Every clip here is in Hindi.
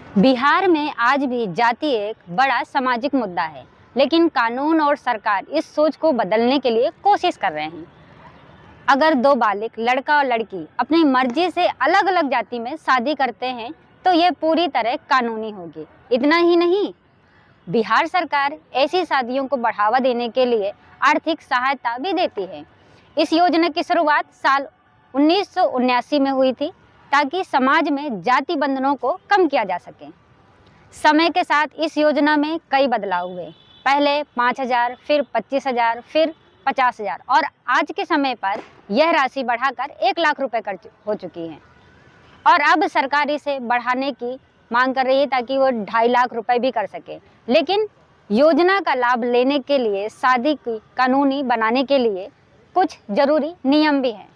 बिहार में आज भी जाति एक बड़ा सामाजिक मुद्दा है, लेकिन कानून और सरकार इस सोच को बदलने के लिए कोशिश कर रहे हैं। अगर दो बालिग, लड़का और लड़की, अपनी मर्जी से अलग अलग जाति में शादी करते हैं, तो ये पूरी तरह कानूनी होगी। इतना ही नहीं, बिहार सरकार ऐसी शादियों को बढ़ावा देने के लिए आर्थिक सहायता भी देती है। इस योजना की शुरुआत साल 1979 में हुई थी, ताकि समाज में जाति बंधनों को कम किया जा सके। समय के साथ इस योजना में कई बदलाव हुए। पहले 5,000, फिर 25,000, फिर 50,000 और आज के समय पर यह राशि बढ़ाकर 1 लाख रुपए हो चुकी है। और अब सरकार इसे बढ़ाने की मांग कर रही है, ताकि वो 2.5 लाख रुपए भी कर सके। लेकिन योजना का लाभ लेने के लिए शादी की कानूनी बनाने के लिए कुछ जरूरी नियम भी हैं।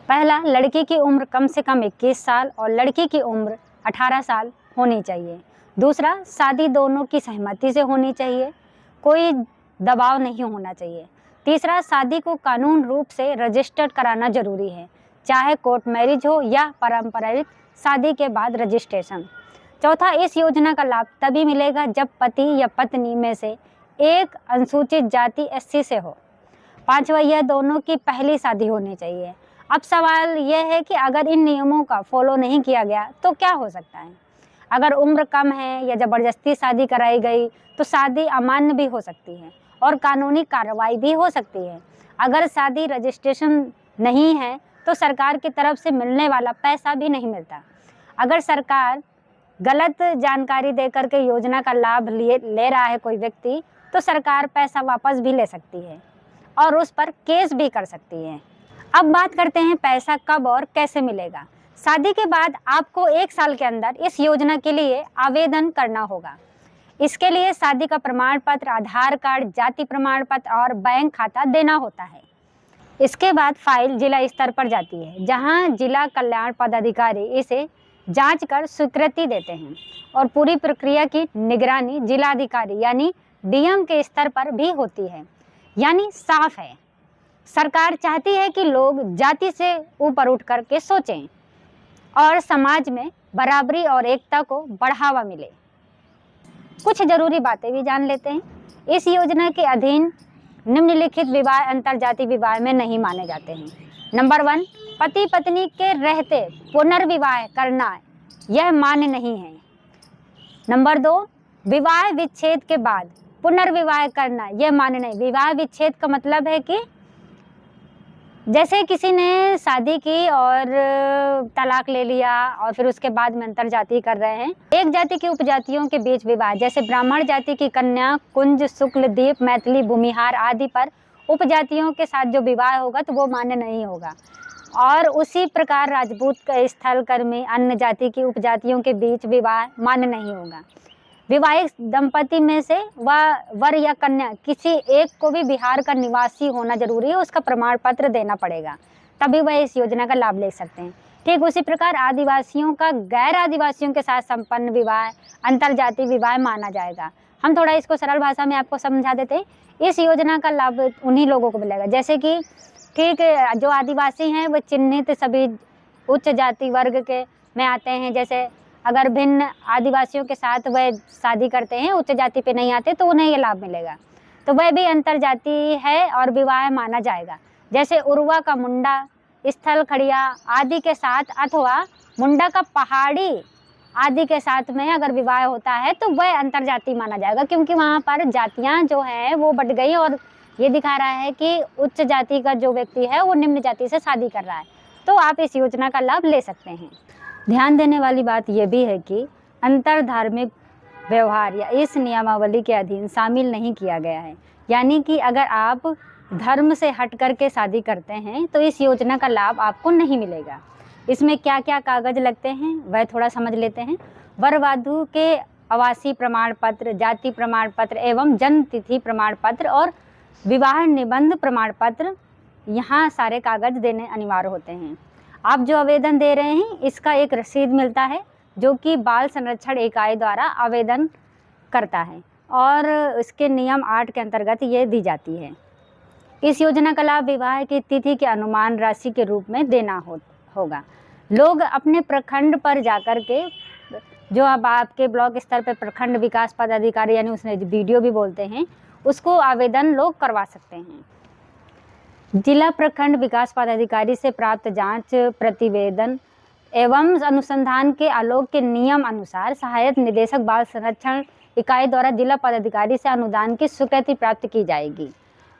पहला, लड़की की उम्र कम से कम 21 साल और लड़की की उम्र 18 साल होनी चाहिए। दूसरा, शादी दोनों की सहमति से होनी चाहिए, कोई दबाव नहीं होना चाहिए। तीसरा, शादी को कानून रूप से रजिस्टर्ड कराना जरूरी है, चाहे कोर्ट मैरिज हो या पारंपरिक शादी के बाद रजिस्ट्रेशन। चौथा, इस योजना का लाभ तभी मिलेगा जब पति या पत्नी में से एक अनुसूचित जाति SC से हो। पांचवा, यह दोनों की पहली शादी होनी चाहिए। अब सवाल यह है कि अगर इन नियमों का फॉलो नहीं किया गया तो क्या हो सकता है। अगर उम्र कम है या ज़बरदस्ती शादी कराई गई तो शादी अमान्य भी हो सकती है और कानूनी कार्रवाई भी हो सकती है। अगर शादी रजिस्ट्रेशन नहीं है तो सरकार की तरफ से मिलने वाला पैसा भी नहीं मिलता। अगर सरकार गलत जानकारी देकर के योजना का लाभ ले रहा है कोई व्यक्ति, तो सरकार पैसा वापस भी ले सकती है और उस पर केस भी कर सकती है। अब बात करते हैं पैसा कब और कैसे मिलेगा। शादी के बाद आपको 1 साल के अंदर इस योजना के लिए आवेदन करना होगा। इसके लिए शादी का प्रमाण पत्र, आधार कार्ड, जाति प्रमाण पत्र और बैंक खाता देना होता है। इसके बाद फाइल जिला स्तर पर जाती है, जहां जिला कल्याण पदाधिकारी इसे जांच कर स्वीकृति देते हैं और पूरी प्रक्रिया की निगरानी जिलाधिकारी यानी DM के स्तर पर भी होती है। यानी साफ है, सरकार चाहती है कि लोग जाति से ऊपर उठ कर के सोचें और समाज में बराबरी और एकता को बढ़ावा मिले। कुछ जरूरी बातें भी जान लेते हैं। इस योजना के अधीन निम्नलिखित विवाह अंतरजातीय विवाह में नहीं माने जाते हैं। नंबर 1, पति पत्नी के रहते पुनर्विवाह करना, यह मान्य नहीं है। नंबर 2, विवाह विच्छेद के बाद पुनर्विवाह करना, यह मान्य नहीं। विवाह विच्छेद का मतलब है कि जैसे किसी ने शादी की और तलाक ले लिया और फिर उसके बाद में अंतरजातीय कर रहे हैं। एक जाति की उपजातियों के बीच विवाह, जैसे ब्राह्मण जाति की कन्या कुंज, शुक्ल, दीप, मैथिली, भूमिहार आदि पर उपजातियों के साथ जो विवाह होगा तो वो मान्य नहीं होगा। और उसी प्रकार राजपूत का स्थल कर्मी अन्य जाति की उपजातियों के बीच विवाह मान्य नहीं होगा। विवाहित दंपति में से वर या कन्या किसी एक को भी बिहार का निवासी होना जरूरी है, उसका प्रमाण पत्र देना पड़ेगा, तभी वह इस योजना का लाभ ले सकते हैं। ठीक उसी प्रकार आदिवासियों का गैर आदिवासियों के साथ संपन्न विवाह अंतरजातीय विवाह माना जाएगा। हम थोड़ा इसको सरल भाषा में आपको समझा देते हैं। इस योजना का लाभ उन्हीं लोगों को मिलेगा, जैसे कि ठीक जो आदिवासी हैं वो चिन्हित सभी उच्च जाति वर्ग के में आते हैं। जैसे अगर भिन्न आदिवासियों के साथ वह शादी करते हैं, उच्च जाति पे नहीं आते, तो उन्हें ये लाभ मिलेगा, तो वह भी अंतरजातीय है और विवाह माना जाएगा। जैसे उर्वा का मुंडा, स्थल खड़िया आदि के साथ अथवा मुंडा का पहाड़ी आदि के साथ में अगर विवाह होता है तो वह अंतरजातीय माना जाएगा, क्योंकि वहाँ पर जातियाँ जो हैं वो बढ़ गई और ये दिखा रहा है कि उच्च जाति का जो व्यक्ति है वो निम्न जाति से शादी कर रहा है। तो आप इस योजना का लाभ ले सकते हैं। ध्यान देने वाली बात यह भी है कि अंतर धार्मिक व्यवहार या इस नियमावली के अधीन शामिल नहीं किया गया है। यानी कि अगर आप धर्म से हट कर के शादी करते हैं तो इस योजना का लाभ आपको नहीं मिलेगा। इसमें क्या क्या कागज लगते हैं वह थोड़ा समझ लेते हैं। वर वधू के आवासीय प्रमाण पत्र, जाति प्रमाण पत्र एवं जन्म तिथि प्रमाण पत्र और विवाह निबंध प्रमाण पत्र, यहाँ सारे कागज देने अनिवार्य होते हैं। आप जो आवेदन दे रहे हैं इसका एक रसीद मिलता है, जो कि बाल संरक्षण इकाई द्वारा आवेदन करता है और इसके नियम 8 के अंतर्गत ये दी जाती है। इस योजना का लाभ विवाह की तिथि के अनुमान राशि के रूप में देना होगा। लोग अपने प्रखंड पर जाकर के जो अब आपके ब्लॉक स्तर पर प्रखंड विकास पदाधिकारी यानी उसने वीडियो भी बोलते हैं, उसको आवेदन लोग करवा सकते हैं। जिला प्रखंड विकास पदाधिकारी से प्राप्त जांच प्रतिवेदन एवं अनुसंधान के आलोक के नियम अनुसार सहायक निदेशक बाल संरक्षण इकाई द्वारा जिला पदाधिकारी से अनुदान की स्वीकृति प्राप्त की जाएगी।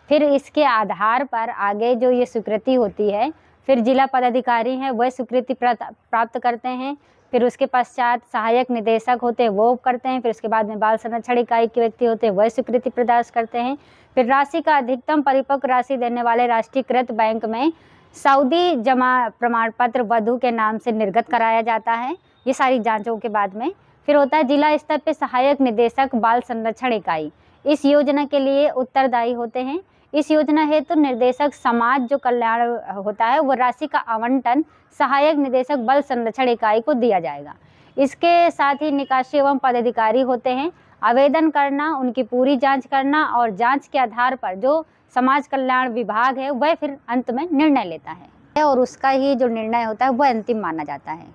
फिर इसके आधार पर आगे जो ये स्वीकृति होती है, फिर जिला पदाधिकारी हैं वह स्वीकृति प्राप्त करते हैं। फिर उसके पश्चात सहायक निदेशक होते हैं वो करते हैं। फिर उसके बाद में बाल संरक्षण इकाई के व्यक्ति होते हैं वह स्वीकृति प्रदान करते हैं। फिर राशि का अधिकतम परिपक्व राशि देने वाले राष्ट्रीयकृत बैंक में सऊदी जमा प्रमाण पत्र वधु के नाम से निर्गत कराया जाता है। ये सारी जांचों के बाद में फिर होता है जिला स्तर पे सहायक निदेशक बाल संरक्षण इकाई। इस योजना के लिए उत्तरदायी होते हैं। इस योजना हेतु निर्देशक समाज जो कल्याण होता है वो राशि का आवंटन सहायक निदेशक बाल संरक्षण इकाई को दिया जाएगा। इसके साथ ही निकासी एवं पदाधिकारी होते हैं, आवेदन करना, उनकी पूरी जांच करना और जांच के आधार पर जो समाज कल्याण विभाग है वह फिर अंत में निर्णय लेता है और उसका ही जो निर्णय होता है वह अंतिम माना जाता है।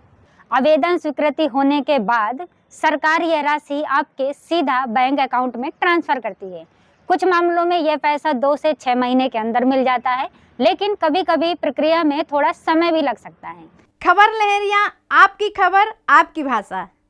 आवेदन स्वीकृति होने के बाद सरकार यह राशि आपके सीधा बैंक अकाउंट में ट्रांसफ़र करती है। कुछ मामलों में यह पैसा 2 से 6 महीने के अंदर मिल जाता है, लेकिन कभी कभी प्रक्रिया में थोड़ा समय भी लग सकता है। खबर लहरिया, आपकी खबर आपकी भाषा।